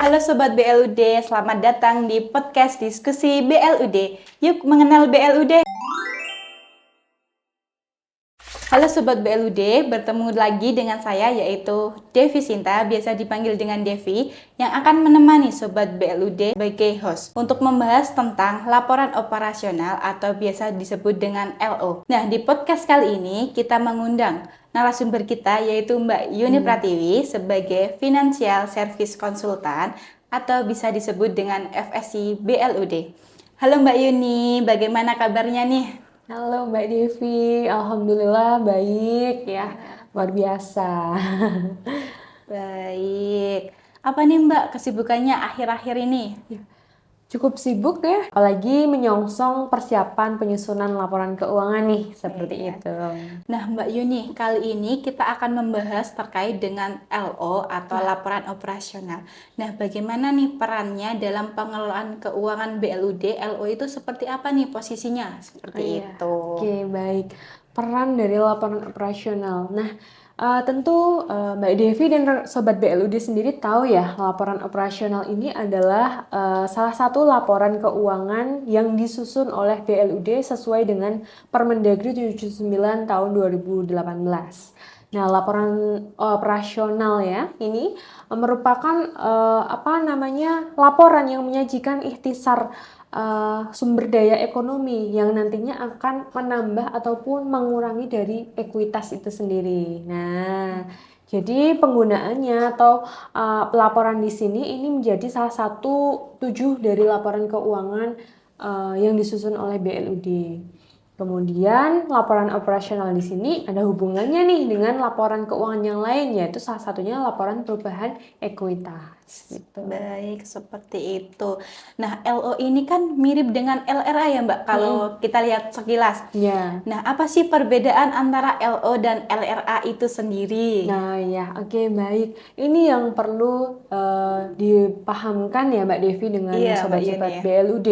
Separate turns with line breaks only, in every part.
Halo Sobat BLUD, selamat datang di podcast diskusi BLUD. Yuk mengenal BLUD. Halo Sobat BLUD, bertemu lagi dengan saya yaitu Devi Sinta, biasa dipanggil dengan Devi, yang akan menemani Sobat BLUD sebagai host untuk membahas tentang laporan operasional atau biasa disebut dengan LO. Nah, di podcast kali ini kita mengundang narasumber kita yaitu Mbak Yuni Pratiwi sebagai Financial Service Consultant atau bisa disebut dengan FSC BLUD. Halo Mbak Yuni, bagaimana kabarnya nih?
Halo Mbak Devi, Alhamdulillah baik ya, luar biasa.
Baik. Apa nih Mbak kesibukannya akhir-akhir ini?
Cukup sibuk ya, apalagi menyongsong persiapan penyusunan laporan keuangan nih, seperti
Iya.
itu.
Nah Mbak Yuni, kali ini kita akan membahas terkait dengan LO atau laporan operasional. Nah bagaimana nih perannya dalam pengelolaan keuangan BLUD? LO itu seperti apa nih posisinya? Seperti
Iya,
itu.
oke baik. Peran dari laporan operasional. Nah, tentu Mbak Devi dan Sobat BLUD sendiri tahu ya, laporan operasional ini adalah salah satu laporan keuangan yang disusun oleh BLUD sesuai dengan Permendagri 79 tahun 2018. Nah, laporan operasional ya, ini merupakan laporan yang menyajikan ikhtisar sumber daya ekonomi yang nantinya akan menambah ataupun mengurangi dari ekuitas itu sendiri. Nah, jadi penggunaannya atau pelaporan di sini ini menjadi salah satu tujuh dari laporan keuangan yang disusun oleh BLUD. Kemudian laporan operasional di sini ada hubungannya nih dengan laporan keuangan yang lain, yaitu salah satunya laporan perubahan ekuitas. Gitu.
Baik, seperti itu. Nah, LO ini kan mirip dengan LRA ya Mbak, kalau kita lihat sekilas.
Ya.
Nah, apa sih perbedaan antara LO dan LRA itu sendiri?
Nah ya, oke baik. Ini yang perlu dipahamkan ya Mbak Devi dengan
Iya, Mbak Yuni
sobat-sobat
ya.
BLUD.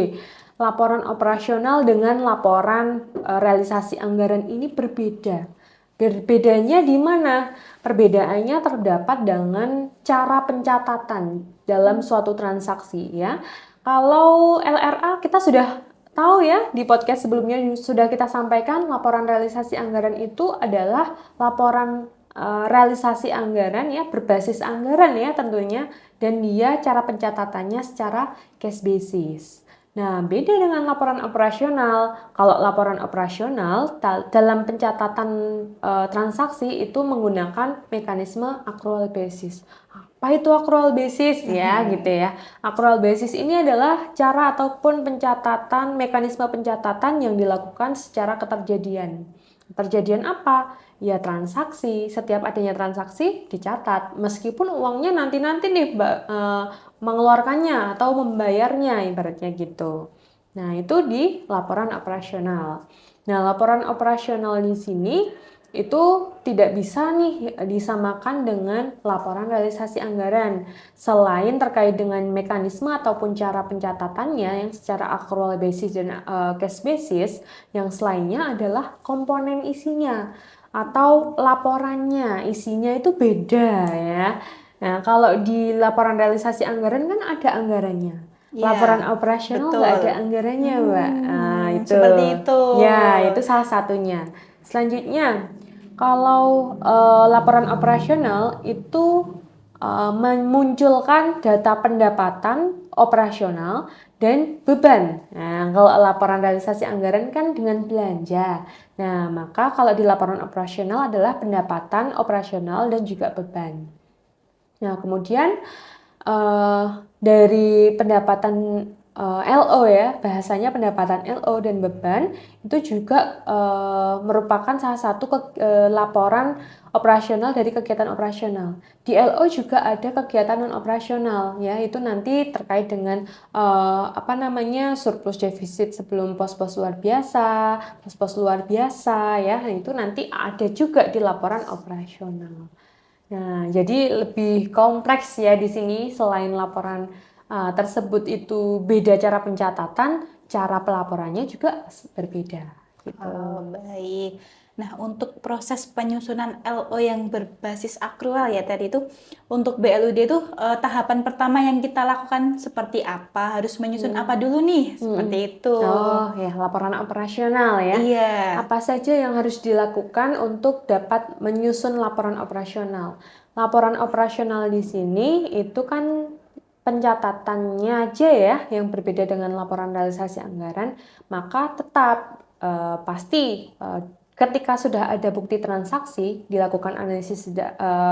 Laporan operasional dengan laporan realisasi anggaran ini berbeda. Berbedanya di mana? Perbedaannya terdapat dengan cara pencatatan dalam suatu transaksi ya. Kalau LRA kita sudah tahu ya, di podcast sebelumnya sudah kita sampaikan laporan realisasi anggaran itu adalah laporan realisasi anggaran ya, berbasis anggaran ya tentunya, dan dia cara pencatatannya secara cash basis. Nah, beda dengan laporan operasional. Kalau laporan operasional dalam pencatatan transaksi itu menggunakan mekanisme accrual basis. Apa itu accrual basis ya gitu ya. Accrual basis ini adalah cara ataupun mekanisme pencatatan yang dilakukan secara keterjadian. Keterjadian apa? Ya transaksi. Setiap adanya transaksi dicatat. Meskipun uangnya nanti-nanti nih mengeluarkannya atau membayarnya ibaratnya gitu. Nah, itu di laporan operasional. Nah, laporan operasional di sini itu tidak bisa nih disamakan dengan laporan realisasi anggaran. Selain terkait dengan mekanisme ataupun cara pencatatannya yang secara accrual basis dan cash basis, yang selainnya adalah komponen isinya atau laporannya. Isinya itu beda ya. Nah, kalau di laporan realisasi anggaran kan ada anggarannya. Laporan
Iya,
operasional nggak ada
betul.
anggarannya, Mbak. Nah, itu.
Seperti itu.
Ya, itu salah satunya. Selanjutnya, kalau laporan operasional itu memunculkan data pendapatan operasional dan beban. Nah, kalau laporan realisasi anggaran kan dengan belanja. Nah, maka kalau di laporan operasional adalah pendapatan operasional dan juga beban. Nah, kemudian dari pendapatan LO ya, bahasanya pendapatan LO dan beban itu juga merupakan salah satu laporan operasional dari kegiatan operasional. Di LO juga ada kegiatan non operasional ya, itu nanti terkait dengan surplus defisit sebelum pos-pos luar biasa, pos-pos luar biasa ya, itu nanti ada juga di laporan operasional. Nah, jadi lebih kompleks ya di sini. Selain laporan tersebut itu beda cara pencatatan, cara pelaporannya juga berbeda gitu.
Oh, baik. Nah, untuk proses penyusunan LO yang berbasis akrual ya tadi itu, untuk BLUD itu tahapan pertama yang kita lakukan seperti apa? Harus menyusun apa dulu nih? Seperti
Mm-mm.
itu.
Oh ya, laporan operasional ya.
Iya.
Apa saja yang harus dilakukan untuk dapat menyusun laporan operasional? Laporan operasional di sini itu kan pencatatannya aja ya yang berbeda dengan laporan realisasi anggaran, maka tetap pasti ketika sudah ada bukti transaksi, dilakukan analisis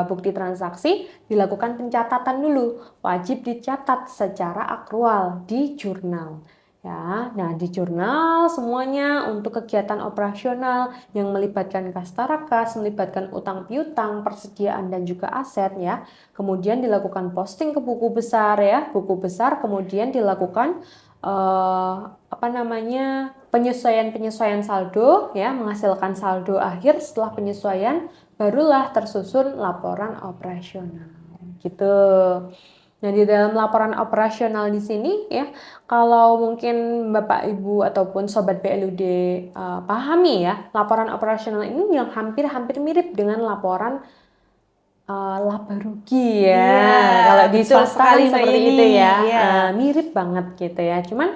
bukti transaksi, dilakukan pencatatan dulu. Wajib dicatat secara akrual di jurnal. Ya, nah di jurnal semuanya untuk kegiatan operasional yang melibatkan kas tarakas, melibatkan utang piutang, persediaan dan juga aset ya. Kemudian dilakukan posting ke buku besar ya, buku besar kemudian dilakukan penyesuaian saldo ya, menghasilkan saldo akhir. Setelah penyesuaian barulah tersusun laporan operasional gitu. Nah, di dalam laporan operasional di sini ya, kalau mungkin Bapak Ibu ataupun sobat BLUD pahami ya, laporan operasional ini yang hampir-hampir mirip dengan laporan laba rugi ya.
Iya,
Kalau di
betul
swasta kan
sekali Mbak
seperti
Yuni.
itu ya.
Iya.
Mirip banget gitu ya. Cuman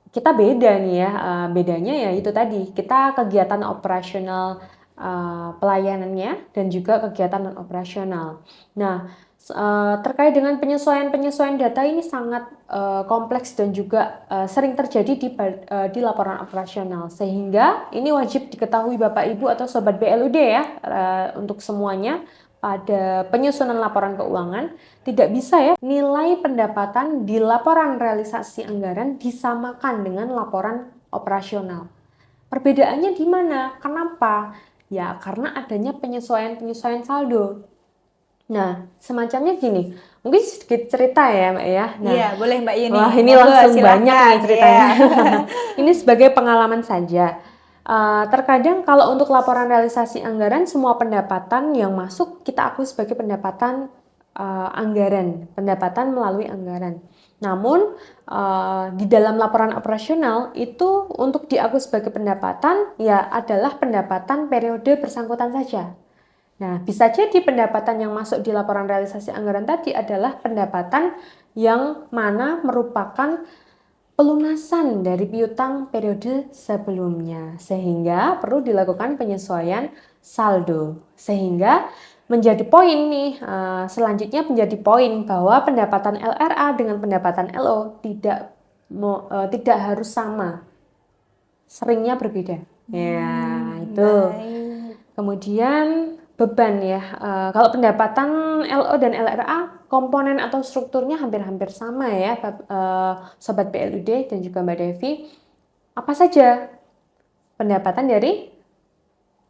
kita beda nih ya. Bedanya ya itu tadi, kita kegiatan operasional pelayanannya dan juga kegiatan non operasional. Nah, terkait dengan penyesuaian data ini sangat kompleks dan juga sering terjadi di laporan operasional, sehingga ini wajib diketahui Bapak Ibu atau sobat BLUD ya, untuk semuanya. Pada penyusunan laporan keuangan tidak bisa ya nilai pendapatan di laporan realisasi anggaran disamakan dengan laporan operasional. Perbedaannya di mana? Kenapa? Ya karena adanya penyesuaian saldo. Nah, semacamnya gini, mungkin sedikit cerita ya Mbak ya. Nah,
Iya, boleh Mbak Yuni.
wah ini
Monggo,
langsung banyak
silakan.
nih ceritanya.
Iya.
Ini sebagai pengalaman saja. Terkadang kalau untuk laporan realisasi anggaran, semua pendapatan yang masuk kita akui sebagai pendapatan anggaran, pendapatan melalui anggaran. Namun di dalam laporan operasional itu untuk diakui sebagai pendapatan ya adalah pendapatan periode bersangkutan saja. Nah, bisa jadi pendapatan yang masuk di laporan realisasi anggaran tadi adalah pendapatan yang mana merupakan pelunasan dari piutang periode sebelumnya, sehingga perlu dilakukan penyesuaian saldo. Sehingga menjadi poin nih, selanjutnya menjadi poin bahwa pendapatan LRA dengan pendapatan LO tidak harus sama, seringnya berbeda. Ya, itu.
Baik.
Kemudian beban ya, kalau pendapatan LO dan LRA komponen atau strukturnya hampir-hampir sama ya, Sobat BLUD dan juga Mbak Devi. Apa saja? Pendapatan dari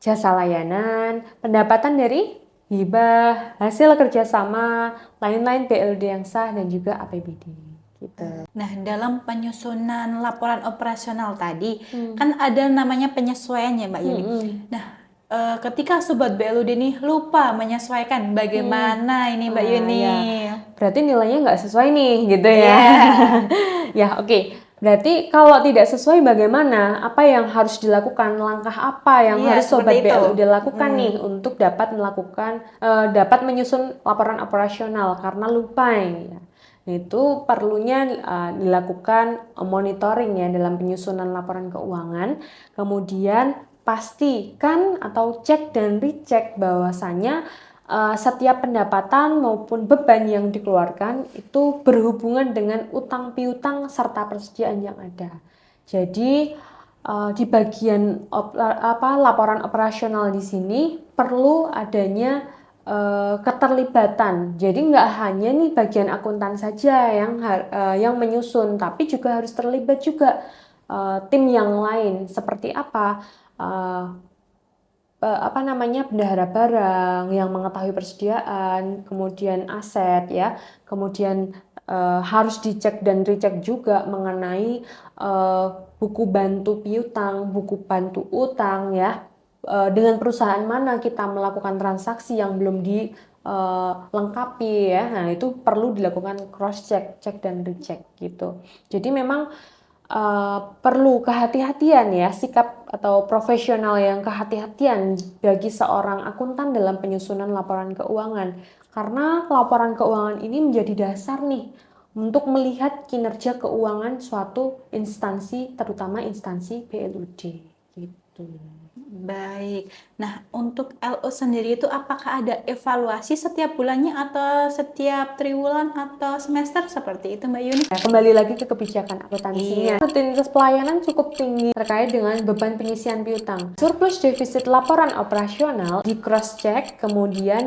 jasa layanan, pendapatan dari hibah, hasil kerjasama, lain-lain BLUD yang sah dan juga APBD. Gitu.
Nah, dalam penyusunan laporan operasional tadi, kan ada namanya penyesuaian ya Mbak Yuni. Nah, ketika Sobat BLUD nih lupa menyesuaikan, bagaimana ini Mbak Yuni?
Ya. Berarti nilainya nggak sesuai nih, gitu ya.
Yeah.
Ya, oke. Berarti kalau tidak sesuai bagaimana? Apa yang harus dilakukan? Langkah apa yang
Iya,
harus Sobat
seperti itu.
BLUD lakukan nih untuk dapat menyusun laporan operasional karena lupa ya. Itu perlunya dilakukan monitoring ya dalam penyusunan laporan keuangan. Kemudian pastikan atau cek dan recheck bahwasanya setiap pendapatan maupun beban yang dikeluarkan itu berhubungan dengan utang piutang serta persediaan yang ada. Jadi di bagian laporan operasional di sini perlu adanya keterlibatan. Jadi nggak hanya nih bagian akuntan saja yang menyusun, tapi juga harus terlibat juga tim yang lain. Seperti apa? Bendahara barang yang mengetahui persediaan, kemudian aset ya, kemudian harus dicek dan recheck juga mengenai buku bantu piutang, buku bantu utang ya, dengan perusahaan mana kita melakukan transaksi yang belum dilengkapi ya. Nah, itu perlu dilakukan cross check, cek dan recheck gitu. Jadi memang perlu kehati-hatian ya, sikap atau profesional yang kehati-hatian bagi seorang akuntan dalam penyusunan laporan keuangan. Karena laporan keuangan ini menjadi dasar nih untuk melihat kinerja keuangan suatu instansi, terutama instansi BLUD gitu.
Baik. Nah, untuk LO sendiri itu apakah ada evaluasi setiap bulannya atau setiap triwulan atau semester seperti itu, Mbak Yuni?
Nah, kembali lagi ke kebijakan akuntansinya.
Iya.
Rutinitas pelayanan cukup tinggi terkait dengan beban pengisian piutang. Surplus defisit laporan operasional di cross check, kemudian